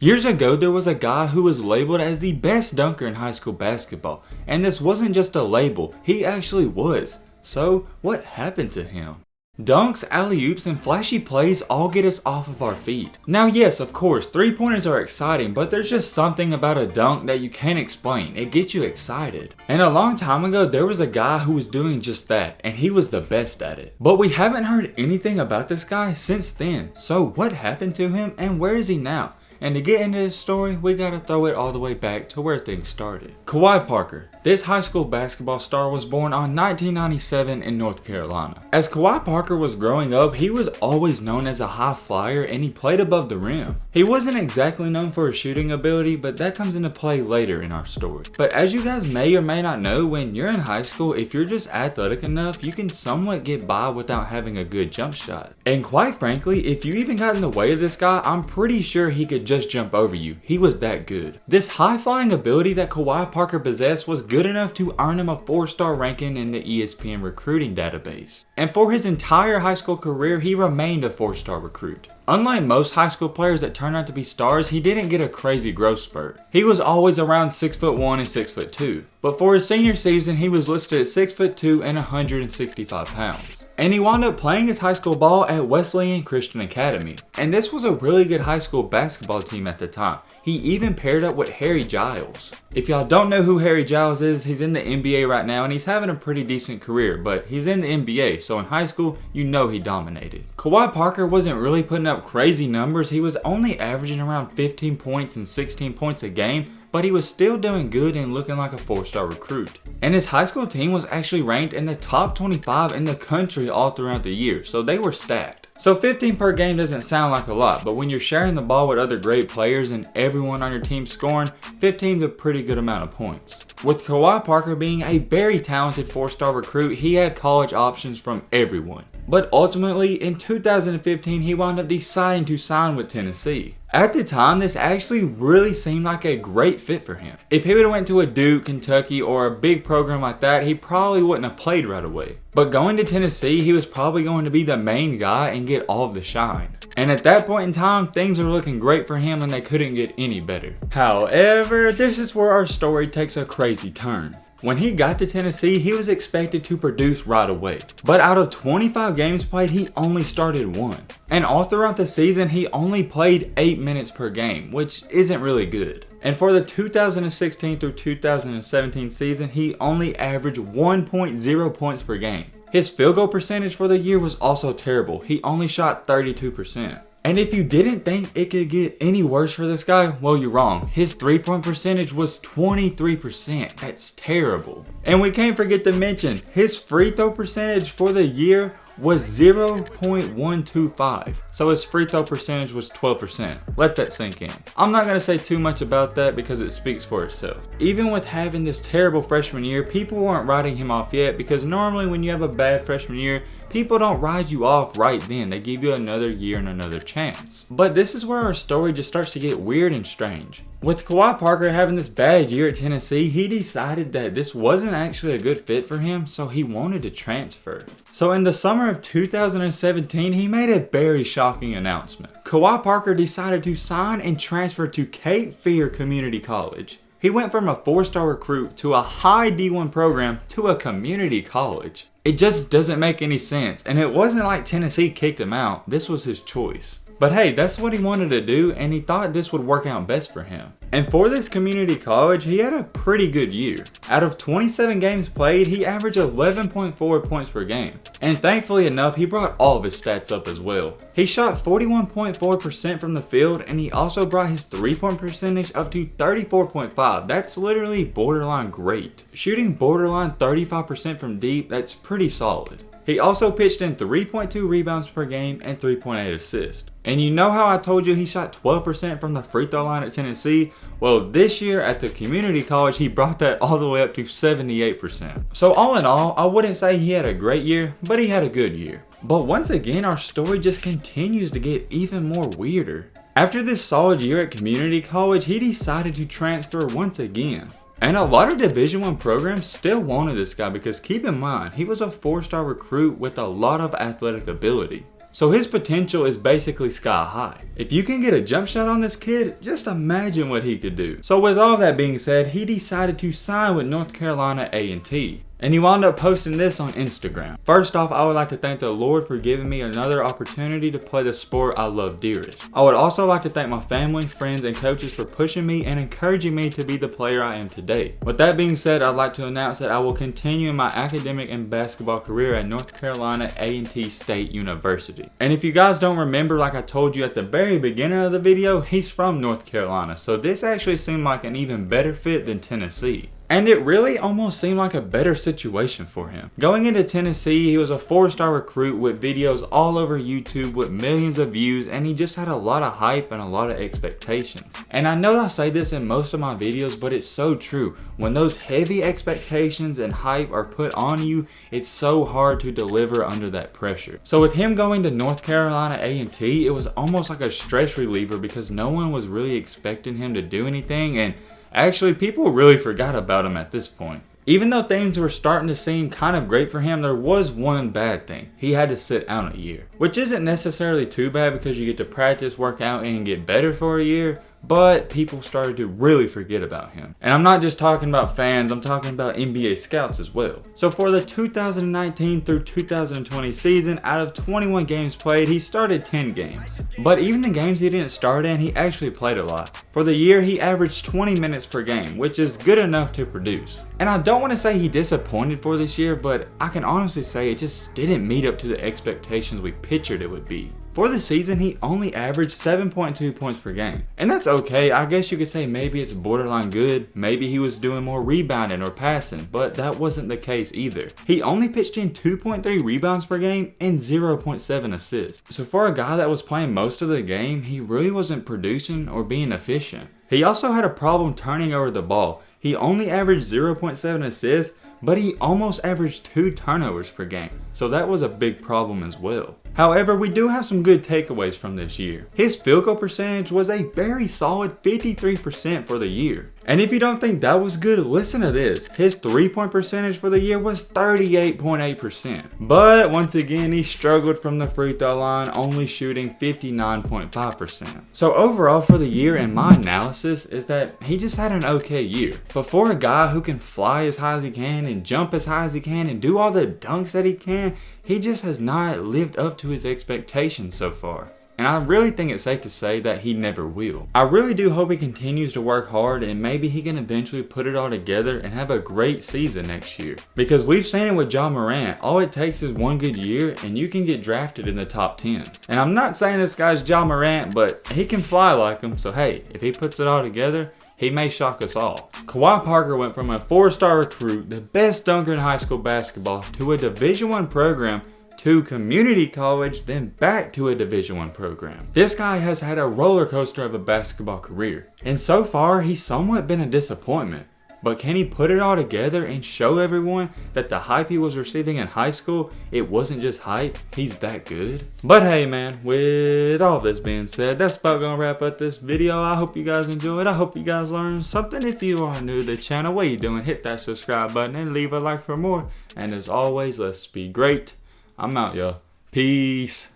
Years ago, there was a guy who was labeled as the best dunker in high school basketball, and this wasn't just a label, he actually was. So, what happened to him? Dunks, alley-oops, and flashy plays all get us off of our feet. Now yes, of course, three-pointers are exciting, but there's just something about a dunk that you can't explain. It gets you excited. And a long time ago, there was a guy who was doing just that, and he was the best at it. But we haven't heard anything about this guy since then. So what happened to him, and where is he now? And to get into this story, we gotta throw it all the way back to where things started. Kwe Parker. This high school basketball star was born on 1997 in North Carolina. As Kwe Parker was growing up, he was always known as a high flyer and he played above the rim. He wasn't exactly known for his shooting ability, but that comes into play later in our story. But as you guys may or may not know, when you're in high school, if you're just athletic enough, you can somewhat get by without having a good jump shot. And quite frankly, if you even got in the way of this guy, I'm pretty sure he could just jump over you. He was that good. This high flying ability that Kwe Parker possessed was good enough to earn him a 4-star ranking in the ESPN recruiting database. And for his entire high school career, he remained a 4-star recruit. Unlike most high school players that turn out to be stars, he didn't get a crazy growth spurt. He was always around 6'1" and 6'2". But for his senior season, he was listed at 6'2" and 165 pounds. And he wound up playing his high school ball at Wesleyan Christian Academy. And this was a really good high school basketball team at the time. He even paired up with Harry Giles. If y'all don't know who Harry Giles is, he's in the NBA right now and he's having a pretty decent career, but he's in the NBA, so in high school, you know he dominated. Kwe Parker wasn't really putting up crazy numbers. He was only averaging around 15 points and 16 points a game, but he was still doing good and looking like a 4-star recruit. And his high school team was actually ranked in the top 25 in the country all throughout the year, so they were stacked. So 15 per game doesn't sound like a lot, but when you're sharing the ball with other great players and everyone on your team scoring, 15 is a pretty good amount of points. With Kwe Parker being a very talented 4-star recruit, he had college options from everyone. But ultimately, in 2015, he wound up deciding to sign with Tennessee. At the time, this actually really seemed like a great fit for him. If he would have went to a Duke, Kentucky, or a big program like that, he probably wouldn't have played right away. But going to Tennessee, he was probably going to be the main guy and get all of the shine. And at that point in time, things were looking great for him and they couldn't get any better. However, this is where our story takes a crazy turn. When he got to Tennessee, he was expected to produce right away. But out of 25 games played, he only started 1. And all throughout the season, he only played 8 minutes per game, which isn't really good. And for the 2016 through 2017 season, he only averaged 1.0 points per game. His field goal percentage for the year was also terrible. He only shot 32%. And if you didn't think it could get any worse for this guy, well, you're wrong. His 3-point percentage was 23%. That's terrible. And we can't forget to mention, his free throw percentage for the year was 0.125. So his free throw percentage was 12%. Let that sink in. I'm not going to say too much about that because it speaks for itself. Even with having this terrible freshman year, people weren't writing him off yet, because normally when you have a bad freshman year, people don't write you off right then. They give you another year and another chance. But this is where our story just starts to get weird and strange. With Kwe Parker having this bad year at Tennessee, he decided that this wasn't actually a good fit for him, so he wanted to transfer. So in the summer of 2017, he made a very shocking announcement. Kwe Parker decided to sign and transfer to Cape Fear Community College. He went from a 4-star recruit to a high D1 program to a community college. It just doesn't make any sense, and it wasn't like Tennessee kicked him out. This was his choice. But hey, that's what he wanted to do, and he thought this would work out best for him. And for this community college, he had a pretty good year. Out of 27 games played, he averaged 11.4 points per game. And thankfully enough, he brought all of his stats up as well. He shot 41.4% from the field, and he also brought his 3-point percentage up to 34.5. That's literally borderline great. Shooting borderline 35% from deep, that's pretty solid. He also pitched in 3.2 rebounds per game and 3.8 assists. And you know how I told you he shot 12% from the free throw line at Tennessee? Well, this year at the community college, he brought that all the way up to 78%. So all in all, I wouldn't say he had a great year, but he had a good year. But once again, our story just continues to get even more weirder. After this solid year at community college, he decided to transfer once again. And a lot of Division I programs still wanted this guy because keep in mind, he was a 4-star recruit with a lot of athletic ability. So his potential is basically sky high. If you can get a jump shot on this kid, just imagine what he could do. So with all that being said, he decided to sign with North Carolina A&T. And he wound up posting this on Instagram. First off, I would like to thank the Lord for giving me another opportunity to play the sport I love dearest. I would also like to thank my family, friends, and coaches for pushing me and encouraging me to be the player I am today. With that being said, I'd like to announce that I will continue in my academic and basketball career at North Carolina A&T State University. And if you guys don't remember, like I told you at the very beginning of the video, he's from North Carolina. So this actually seemed like an even better fit than Tennessee. And it really almost seemed like a better situation for him. Going into Tennessee, he was a 4-star recruit with videos all over YouTube with millions of views, and he just had a lot of hype and a lot of expectations. And I know I say this in most of my videos, but it's so true. When those heavy expectations and hype are put on you, it's so hard to deliver under that pressure. So with him going to North Carolina A&T, it was almost like a stress reliever because no one was really expecting him to do anything, and actually, people really forgot about him at this point. Even though things were starting to seem kind of great for him, there was one bad thing. He had to sit out a year. Which isn't necessarily too bad because you get to practice, work out, and get better for a year. But people started to really forget about him. And I'm not just talking about fans, I'm talking about NBA scouts as well. So for the 2019 through 2020 season, out of 21 games played, he started 10 games. But even the games he didn't start in, he actually played a lot. For the year, he averaged 20 minutes per game, which is good enough to produce. And I don't want to say he disappointed for this year, but I can honestly say it just didn't meet up to the expectations we pictured it would be. For the season, he only averaged 7.2 points per game. And that's okay. I guess you could say maybe it's borderline good. Maybe he was doing more rebounding or passing, but that wasn't the case either. He only pitched in 2.3 rebounds per game and 0.7 assists. So for a guy that was playing most of the game, he really wasn't producing or being efficient. He also had a problem turning over the ball. He only averaged 0.7 assists, but he almost averaged 2 turnovers per game. So that was a big problem as well. However, we do have some good takeaways from this year. His field goal percentage was a very solid 53% for the year. And if you don't think that was good, listen to this. His 3-point percentage for the year was 38.8%. But once again, he struggled from the free throw line, only shooting 59.5%. So overall for the year, in my analysis, is that he just had an okay year. But for a guy who can fly as high as he can and jump as high as he can and do all the dunks that he can, he just has not lived up to his expectations so far. And I really think it's safe to say that he never will. I really do hope he continues to work hard and maybe he can eventually put it all together and have a great season next year. Because we've seen it with Ja Morant. All it takes is one good year and you can get drafted in the top 10. And I'm not saying this guy's Ja Morant, but he can fly like him. So hey, if he puts it all together, he may shock us all. Kwe Parker went from a 4-star recruit, the best dunker in high school basketball, to a Division I program, to community college, then back to a Division I program. This guy has had a roller coaster of a basketball career. And so far, he's somewhat been a disappointment. But can he put it all together and show everyone that the hype he was receiving in high school, it wasn't just hype, he's that good? But hey man, with all this being said, that's about gonna wrap up this video. I hope you guys enjoyed. I hope you guys learned something. If you are new to the channel, what are you doing? Hit that subscribe button and leave a like for more. And as always, let's be great. I'm out, y'all. Peace.